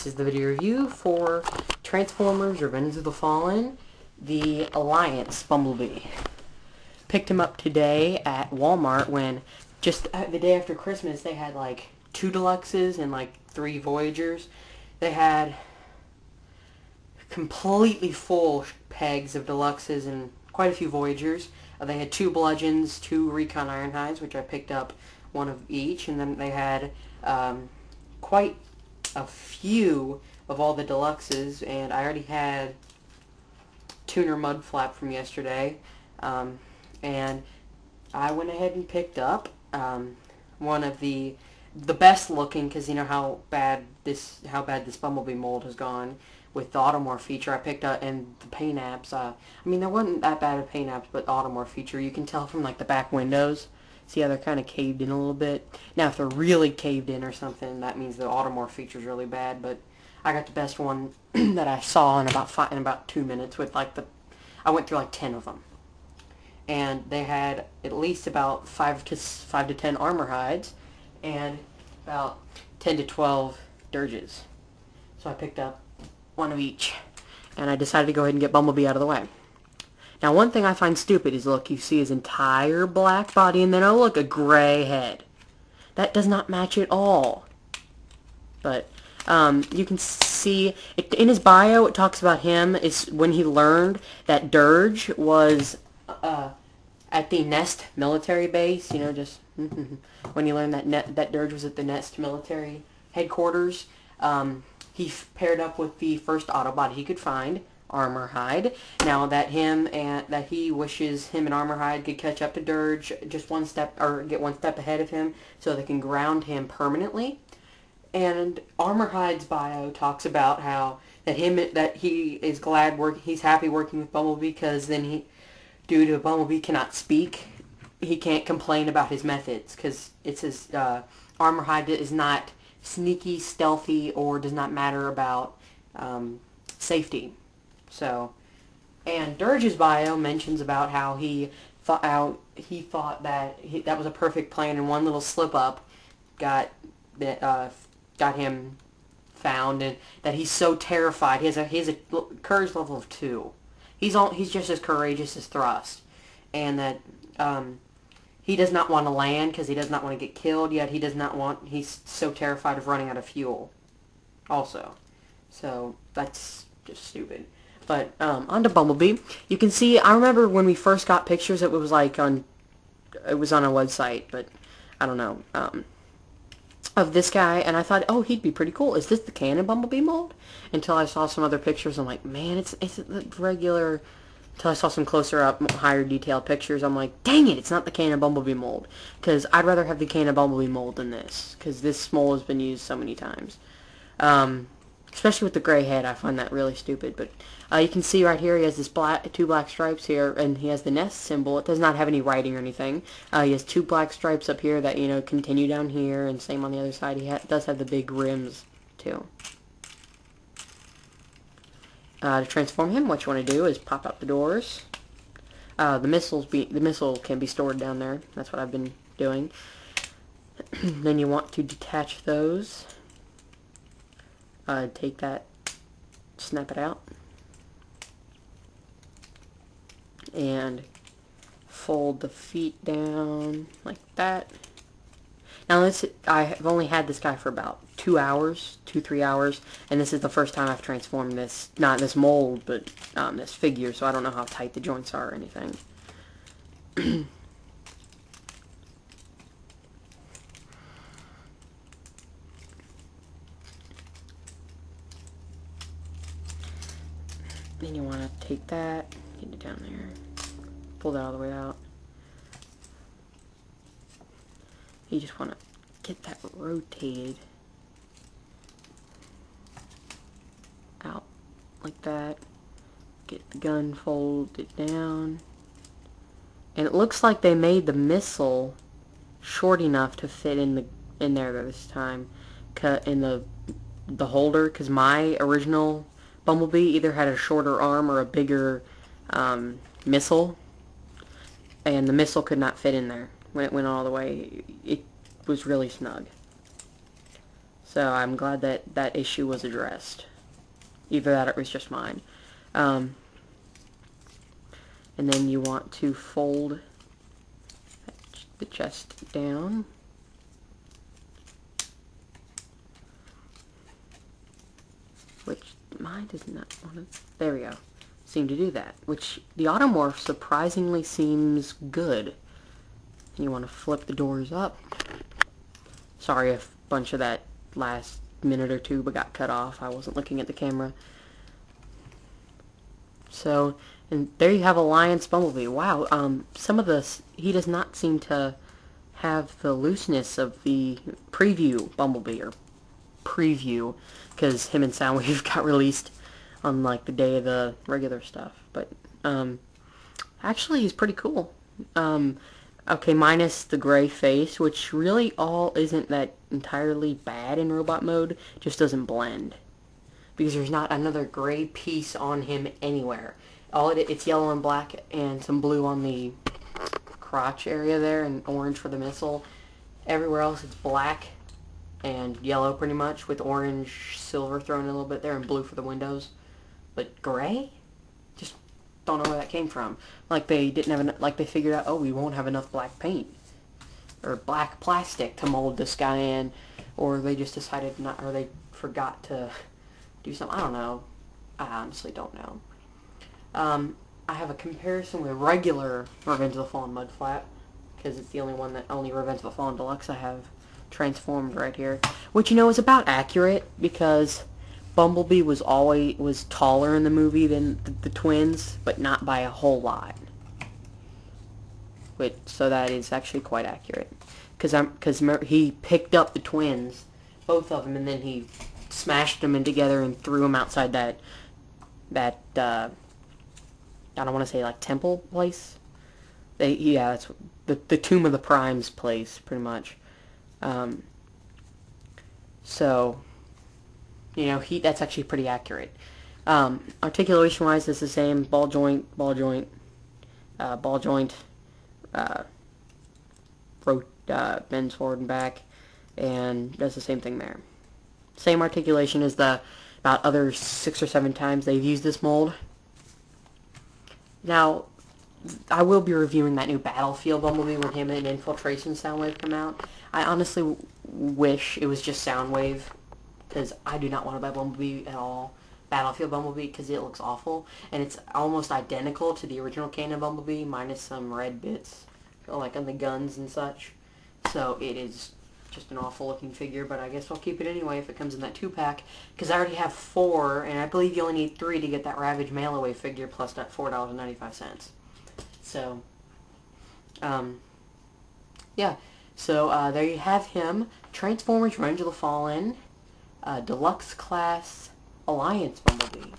This is the video review for Transformers Revenge of the Fallen, the Alliance Bumblebee. Picked him up today at Walmart when, just the day after Christmas, they had like 2 Deluxes and like 3 Voyagers. They had completely full pegs of Deluxes and quite a few Voyagers. They had 2 Bludgeons, 2 Recon Ironhides, which I picked up one of each, and then they had quite a few of all the Deluxes, and I already had Tuner Mudflap from yesterday, and I went ahead and picked up one of the best looking, because you know how bad this Bumblebee mold has gone with the Automorph feature. I picked up, and the paint apps, I mean, there wasn't that bad of paint apps, but the Automorph feature, you can tell from like the back windows. See how they're kind of caved in a little bit? Now, if they're really caved in or something, that means the Automorph feature is really bad, but I got the best one that I saw in about 2 minutes with like I went through like 10 of them. And they had at least about 5 to 10 armor hides and about 10 to 12 dirges. So I picked up one of each, and I decided to go ahead and get Bumblebee out of the way. Now, one thing I find stupid is, look, you see his entire black body, and then, oh, look, a gray head. That does not match at all. But you can see, in his bio, it talks about him is when he learned that Dirge was at the Nest military base, you know, just when he learned that Dirge was at the Nest military headquarters. He paired up with the first Autobot he could find, Armorhide. Now that he wishes him and Armorhide could catch up to Dirge just one step, or get one step ahead of him, so they can ground him permanently. And Armorhide's bio talks about how he is he's happy working with Bumblebee, because then due to Bumblebee cannot speak, he can't complain about his methods, because it says Armorhide is not sneaky, stealthy, or does not matter about safety. So, and Dirge's bio mentions about how he thought that was a perfect plan, and one little slip up got him found, and that he's so terrified. He has a courage level of 2. He's just as courageous as Thrust, and that he does not want to land because he does not want to get killed. Yet he's so terrified of running out of fuel. Also, so that's just stupid. But on to Bumblebee. You can see, I remember when we first got pictures, it was like it was on a website, but I don't know, of this guy, and I thought, oh, he'd be pretty cool. Is this the canon Bumblebee mold? Until I saw some other pictures, I'm like, man, it's the regular. Until I saw some closer up, higher detailed pictures, I'm like, dang it, it's not the canon Bumblebee mold. Because I'd rather have the canon Bumblebee mold than this, because this mold has been used so many times. Especially with the gray head, I find that really stupid. But you can see right here, he has this 2 black stripes here, and he has the Nest symbol. It does not have any writing or anything. He has 2 black stripes up here that, you know, continue down here, and same on the other side. He does have the big rims, too. To transform him, what you want to do is pop out the doors. The missile can be stored down there. That's what I've been doing. Then you want to detach those. Take that, snap it out, and fold the feet down like that. Now I've only had this guy for about 2 hours, 2-3 hours, and this is the first time I've transformed this, not this mold, but this figure, so I don't know how tight the joints are or anything. Then you want to take that, get it down there, pull that all the way out. You just want to get that rotated out like that. Get the gun, fold it down. And it looks like they made the missile short enough to fit in there this time. Cut in the holder, because my original Bumblebee either had a shorter arm or a bigger missile, and the missile could not fit in there when it went all the way. It was really snug. So I'm glad that that issue was addressed. Either that or it was just mine. And then you want to fold the chest down. Which mine does not want to... There we go. Seem to do that. Which the Automorph surprisingly seems good. You want to flip the doors up. Sorry if a bunch of that last minute or two but got cut off. I wasn't looking at the camera. So, and there you have Alliance Bumblebee. Wow, some of this, he does not seem to have the looseness of the preview Bumblebee, or preview, because him and Soundwave got released on like the day of the regular stuff. But actually he's pretty cool. Okay, minus the gray face, which really all isn't that entirely bad in robot mode, just doesn't blend. Because there's not another gray piece on him anywhere. It's yellow and black and some blue on the crotch area there and orange for the missile. Everywhere else it's black and yellow pretty much, with orange, silver thrown in a little bit there, and blue for the windows. But gray? Just don't know where that came from. Like they didn't have enough, like they figured out, oh, we won't have enough black paint or black plastic to mold this guy in, or they just decided not, or they forgot to do something. I don't know. I honestly don't know. I have a comparison with regular Revenge of the Fallen Mud Flap, because it's the only one that, only Revenge of the Fallen Deluxe I have transformed right here, which, you know, is about accurate, because Bumblebee was taller in the movie than the twins, but not by a whole lot. So that is actually quite accurate, because he picked up the twins, both of them, and then he smashed them in together and threw them outside that I don't want to say like temple place. Yeah, that's the Tomb of the Primes place, pretty much. So, you know, that's actually pretty accurate. Articulation-wise, it's the same. Ball joint, ball joint, ball joint. Bends forward and back, and does the same thing there. Same articulation as the about other 6 or 7 times they've used this mold. Now, I will be reviewing that new Battlefield Bumblebee when him and Infiltration Soundwave come out. I honestly wish it was just Soundwave, because I do not want to buy Bumblebee at all. Battlefield Bumblebee, because it looks awful, and it's almost identical to the original Canon Bumblebee, minus some red bits, like on the guns and such. So it is just an awful looking figure, but I guess I'll keep it anyway if it comes in that 2-pack, because I already have 4, and I believe you only need 3 to get that Ravage Mail-Away figure, plus that $4.95. So, yeah. So, there you have him. Transformers Revenge of the Fallen, Deluxe Class Alliance Bumblebee.